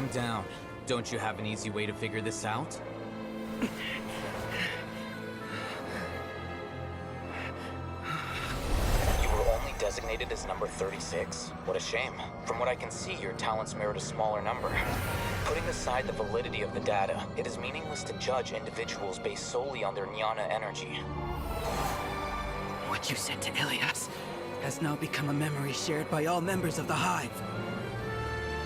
Calm down. Don't you have an easy way to figure this out? You were only designated as number 36? What a shame. From what I can see, your talents merit a smaller number. Putting aside the validity of the data, it is meaningless to judge individuals based solely on their jnana energy. What you said to Ilias has now become a memory shared by all members of the Hive.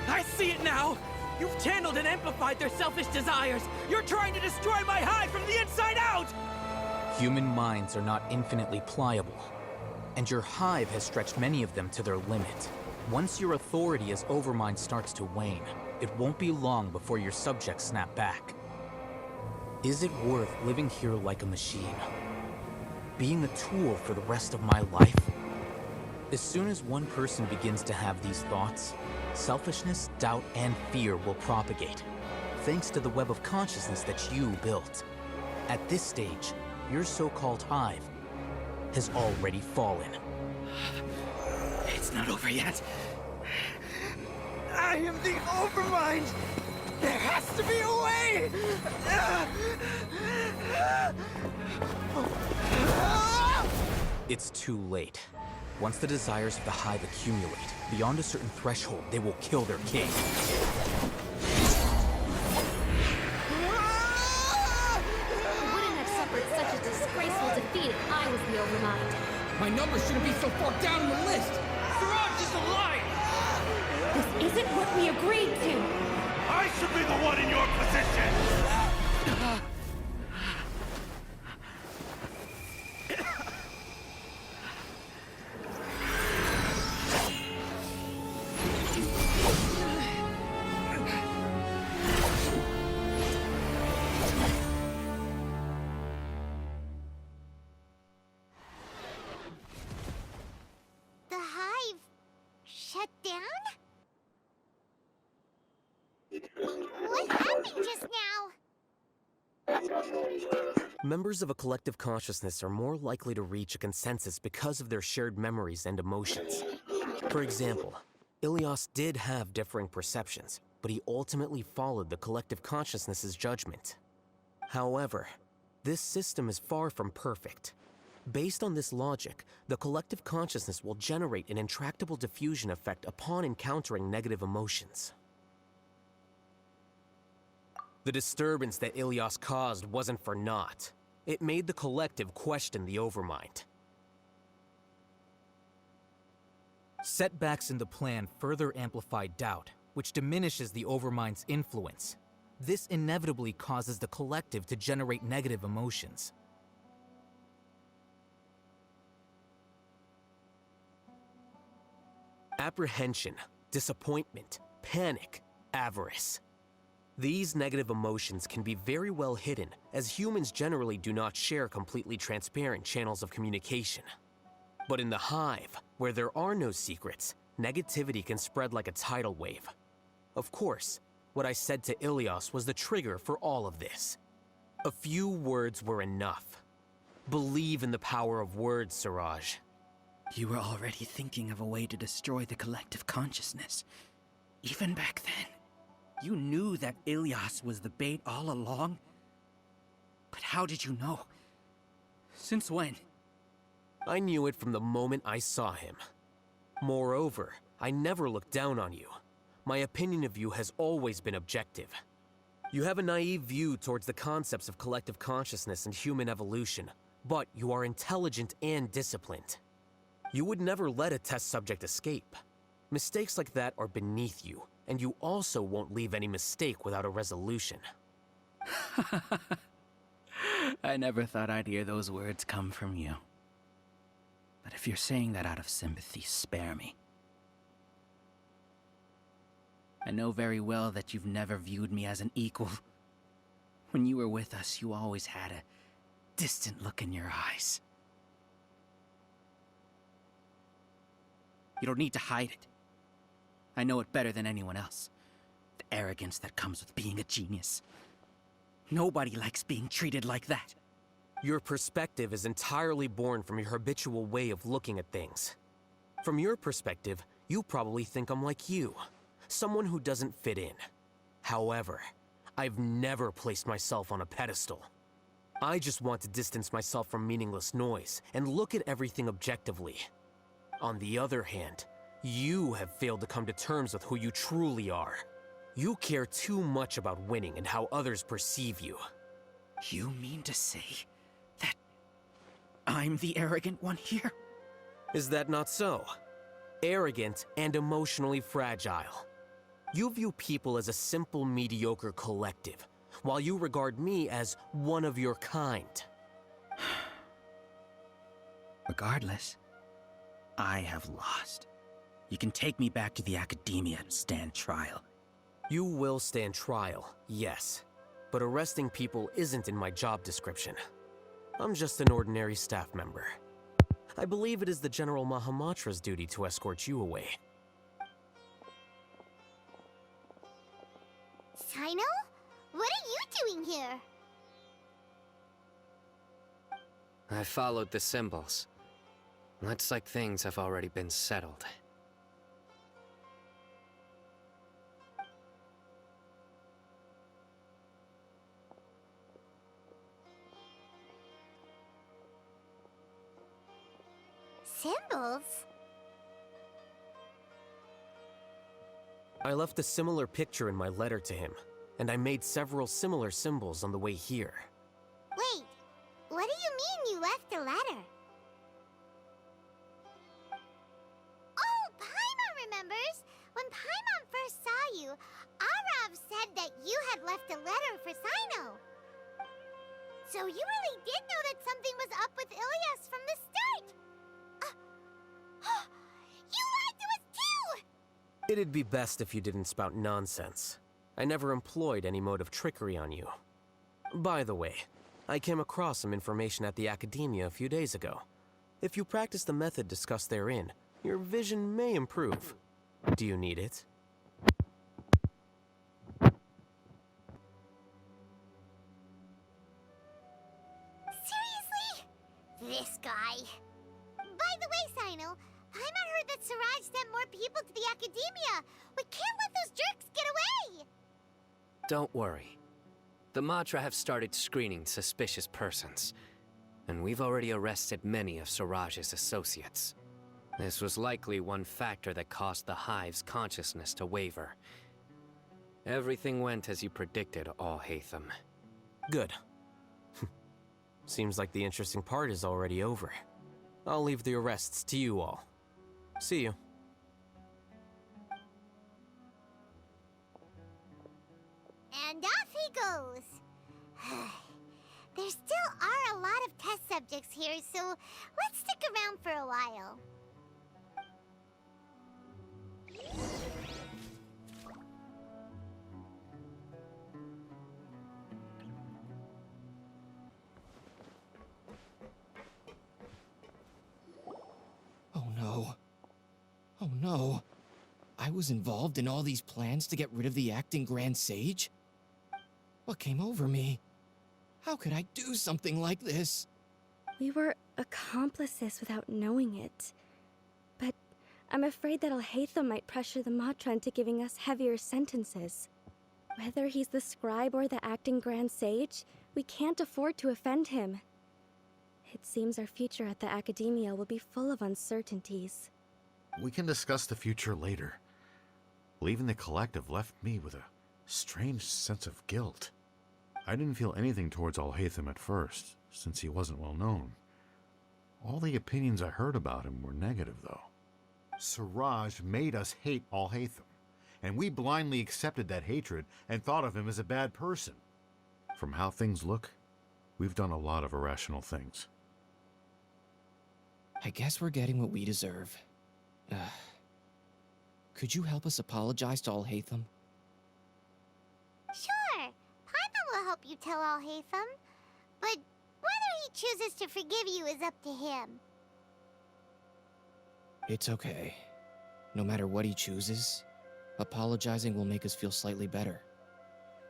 I see it now! You've channeled and amplified their selfish desires! You're trying to destroy my Hive from the inside out! Human minds are not infinitely pliable, and your Hive has stretched many of them to their limit. Once your authority as Overmind starts to wane, it won't be long before your subjects snap back. Is it worth living here like a machine? Being a tool for the rest of my life? As soon as one person begins to have these thoughts, selfishness, doubt, and fear will propagate, thanks to the web of consciousness that you built. At this stage, your so-called Hive has already fallen. It's not over yet. I am the Overmind! There has to be a way! It's too late. Once the desires of the Hive accumulate, beyond a certain threshold, they will kill their king. I wouldn't have suffered such a disgraceful defeat if I was the Overmind. My number shouldn't be so far down in the list! Siraj is alive! This isn't what we agreed to! I should be the one in your position! The Hive shut down? What happened just now? Members of a collective consciousness are more likely to reach a consensus because of their shared memories and emotions. For example, Ilias did have differing perceptions, but he ultimately followed the collective consciousness's judgment. However, this system is far from perfect. Based on this logic, the collective consciousness will generate an intractable diffusion effect upon encountering negative emotions. The disturbance that Ilias caused wasn't for naught. It made the collective question the Overmind. Setbacks in the plan further amplify doubt, which diminishes the Overmind's influence. This inevitably causes the collective to generate negative emotions. Apprehension, disappointment, panic, avarice. These negative emotions can be very well hidden, as humans generally do not share completely transparent channels of communication. But in the Hive, where there are no secrets, negativity can spread like a tidal wave. Of course, what I said to Ilias was the trigger for all of this. A few words were enough. Believe in the power of words, Siraj. You were already thinking of a way to destroy the collective consciousness. Even back then, you knew that Ilias was the bait all along. But how did you know? Since when? I knew it from the moment I saw him. Moreover, I never looked down on you. My opinion of you has always been objective. You have a naive view towards the concepts of collective consciousness and human evolution, but you are intelligent and disciplined. You would never let a test subject escape. Mistakes like that are beneath you, and you also won't leave any mistake without a resolution. I never thought I'd hear those words come from you. But if you're saying that out of sympathy, spare me. I know very well that you've never viewed me as an equal. When you were with us, you always had a distant look in your eyes. You don't need to hide it. I know it better than anyone else. The arrogance that comes with being a genius. Nobody likes being treated like that. Your perspective is entirely born from your habitual way of looking at things. From your perspective, you probably think I'm like you, someone who doesn't fit in. However, I've never placed myself on a pedestal. I just want to distance myself from meaningless noise and look at everything objectively. On the other hand, you have failed to come to terms with who you truly are. You care too much about winning and how others perceive you. You mean to say that I'm the arrogant one here? Is that not so? Arrogant and emotionally fragile. You view people as a simple, mediocre collective, while you regard me as one of your kind. Regardless, I have lost. You can take me back to the academia and stand trial. You will stand trial, yes. But arresting people isn't in my job description. I'm just an ordinary staff member. I believe it is the General Mahamatra's duty to escort you away. Sino? What are you doing here? I followed the symbols. Looks like things have already been settled. Symbols? I left a similar picture in my letter to him, and I made several similar symbols on the way here. Wait, what do you mean you left a letter? Oh, Paimon remembers! When Paimon first saw you, Arav said that you had left a letter for Sino. So you really did know that something was up with Ilias from the start! You lied to us too! It'd be best if you didn't spout nonsense. I never employed any mode of trickery on you. By the way, I came across some information at the Academia a few days ago. If you practice the method discussed therein, your vision may improve. Do you need it? Seriously? This guy. By the way, Sino, Paimon heard that Siraj sent more people to the Academia. We can't let those jerks get away! Don't worry. The Matra have started screening suspicious persons, and we've already arrested many of Siraj's associates. This was likely one factor that caused the Hive's consciousness to waver. Everything went as you predicted, Alhaitham. Good. Seems like the interesting part is already over. I'll leave the arrests to you all. See you. And off he goes. There still are a lot of test subjects here, so let's stick around for a while. Oh no. Oh no. I was involved in all these plans to get rid of the acting Grand Sage? What came over me? How could I do something like this? We were accomplices without knowing it. But I'm afraid that Alhaitham might pressure the Matra into giving us heavier sentences. Whether he's the scribe or the acting Grand Sage, we can't afford to offend him. It seems our future at the Academia will be full of uncertainties. We can discuss the future later. Leaving the collective left me with a strange sense of guilt. I didn't feel anything towards Alhaitham at first, since he wasn't well known. All the opinions I heard about him were negative, though. Siraj made us hate Alhaitham, and we blindly accepted that hatred and thought of him as a bad person. From how things look, we've done a lot of irrational things. I guess we're getting what we deserve. Could you help us apologize to Alhaitham? Sure, Paimon will help you tell Alhaitham. But whether he chooses to forgive you is up to him. It's okay. No matter what he chooses, apologizing will make us feel slightly better.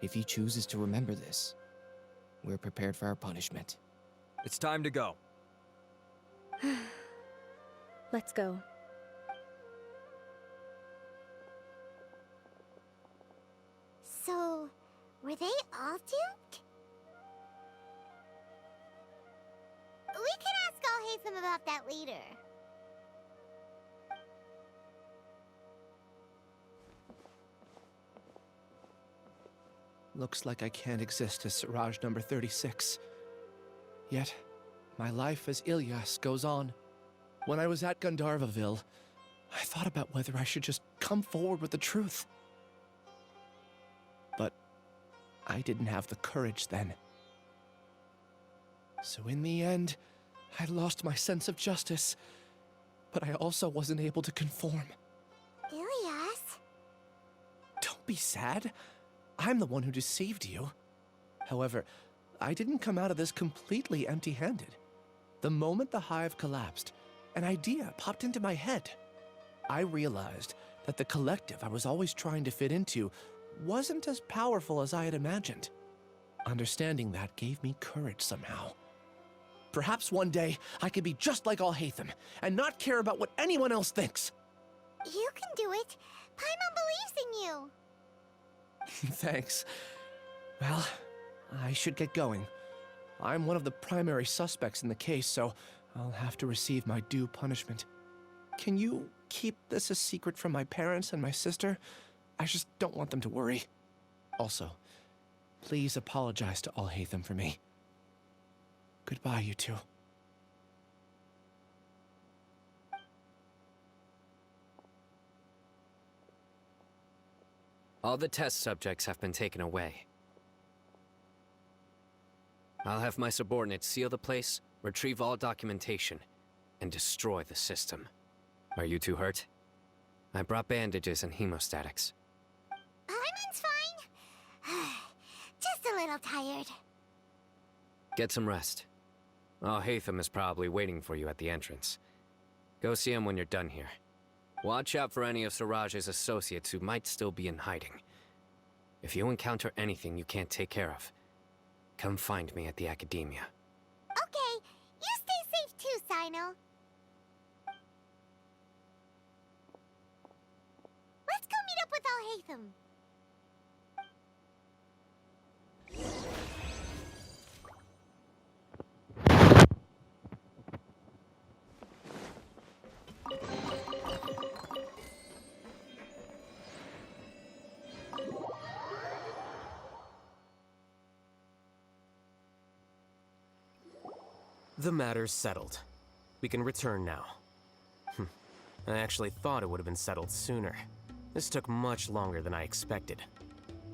If he chooses to remember this, we're prepared for our punishment. It's time to go. Let's go. So, him about that later. Looks like I can't exist as Siraj number 36. Yet, my life as Ilyas goes on. When I was at Gandharvaville, I thought about whether I should just come forward with the truth. But I didn't have the courage then. So in the end, I lost my sense of justice, but I also wasn't able to conform. Ilyas? Don't be sad. I'm the one who deceived you. However, I didn't come out of this completely empty-handed. The moment the hive collapsed, an idea popped into my head. I realized that the collective I was always trying to fit into wasn't as powerful as I had imagined. Understanding that gave me courage somehow. Perhaps one day I could be just like Alhaitham and not care about what anyone else thinks. You can do it. Paimon believes in you. Thanks. Well, I should get going. I'm one of the primary suspects in the case, so I'll have to receive my due punishment. Can you keep this a secret from my parents and my sister? I just don't want them to worry. Also, please apologize to Alhaitham for me. Goodbye, you two. All the test subjects have been taken away. I'll have my subordinates seal the place, retrieve all documentation, and destroy the system. Are you two hurt? I brought bandages and hemostatics. Paimon's fine. Just a little tired. Get some rest. Alhaitham is probably waiting for you at the entrance. Go see him when you're done here. Watch out for any of Siraj's associates who might still be in hiding. If you encounter anything you can't take care of, come find me at the academia. Okay, you stay safe too, Sino. Let's go meet up with Alhaitham. The matter's settled. We can return now. I actually thought it would have been settled sooner. This took much longer than I expected.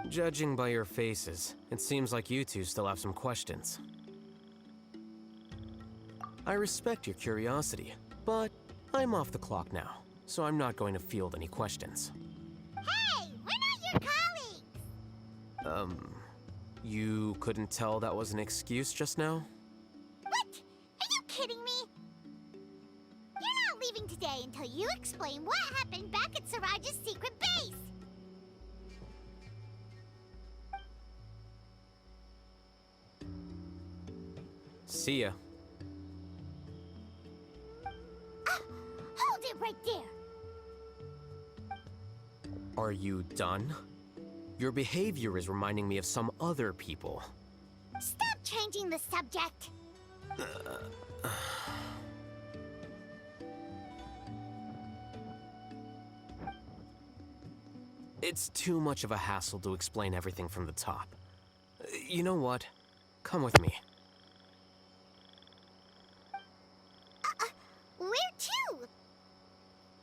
Judging by your faces, it seems like you two still have some questions. I respect your curiosity, but I'm off the clock now, so I'm not going to field any questions. Hey, we're not your colleagues! You couldn't tell that was an excuse just now? What? Are you kidding me? You're not leaving today until you explain what happened back at Siraj's secret base! See ya. Hold it right there! Are you done? Your behavior is reminding me of some other people. Stop changing the subject! It's too much of a hassle to explain everything from the top. You know what? Come with me. Where to?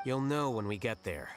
You'll know when we get there.